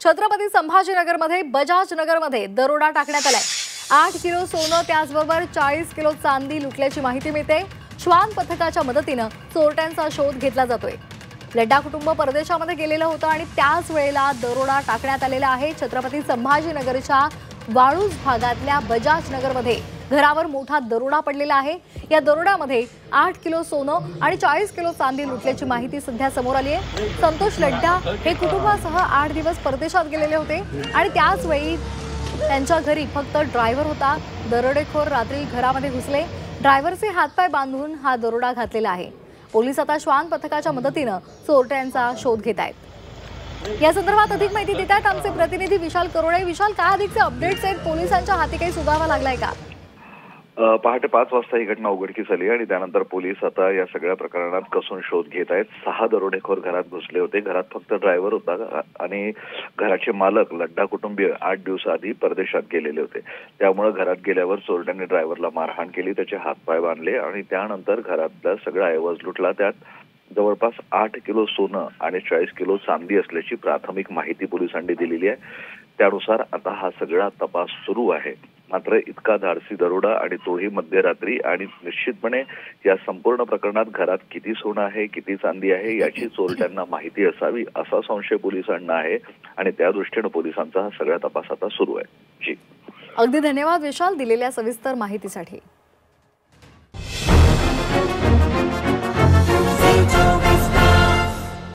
छत्रपती संभाजीनगरमध्ये बजाज नगरमध्ये दरोडा टाकण्यात आलाय। 8 किलो सोनं त्याचबरोबर 40 किलो चांदी लुटल्याची माहिती मिळते। श्वान पथकाच्या मदतीने चोरट्यांचा शोध घेतला जातोय। लड्डा कुटुंब परदेशामध्ये गेलेलं होतं आणि त्याच वेळेला दरोडा टाकण्यात आलेला आहे। छत्रपती संभाजीनगरच्या वाळूज भागातल्या बजाज नगरमध्ये घरावर मोठा दरोडा पडलेला आहे। या दरोड्यामध्ये 8 किलो सोनं आणि 40 किलो चांदी लुटल्याची माहिती सध्या समोर आली आहे। संतोष लड्डा हे कुटुंबासह 8 दिवस परदेशात गेलेले होते आणि त्याच वेळी त्यांच्या घरी फक्त ड्रायव्हर होता। दरोडेखोर रात्री घरामध्ये घुसले, ड्रायव्हरचे हातपाय बांधून हा दरोडा घातलेला आहे। पोलीस आता श्वान पथकाच्या मदतीने चोरट्यांचा शोध घेत आहेत। या संदर्भात अधिक माहिती देत आहेत आमचे प्रतिनिधी विशाल करोळे। विशाल, काय अधिकचे अपडेट्स आहेत? पोलिसांच्या हाती काही सुगावा लागलाय का? पहाटे 5 वाजता ही घटना उघडकीस आली आणि त्यानंतर पोलीस आता या सगळ्या प्रकरणात कसून शोध घेत आहेत। 6 दरोडेखोर घरात घुसले होते। घरात फक्त ड्रायव्हर होता आणि घराचे मालक लड्डा कुटुंबीय 8 दिवसाआधी परदेशात गेलेले होते। त्यामुळे घरात गेल्यावर चोरट्यांनी ड्रायव्हरला मारहाण केली, त्याचे हातपाय बांधले आणि त्यानंतर घरातला सगळा ऐवज लुटला। त्यात जवळपास 8 किलो सोनं आणि 40 किलो चांदी असल्याची प्राथमिक माहिती पोलिसांनी दिलेली आहे। त्यानुसार आता हा सगळा तपास सुरू आहे। मात्र इतका धाडसी दरोडा आणि तोही मध्यरात्री आणि निश्चितपणे या संपूर्ण प्रकरणात घरात किती सोनं आहे, किती चांदी आहे याची चोरट्यांना माहिती असावी असा संशय पोलिसांना आहे आणि त्या दृष्टीने पोलिसांचा हा सगळा तपास आता सुरू आहे। जी, अगदी धन्यवाद विशाल दिलेल्या सविस्तर माहितीसाठी।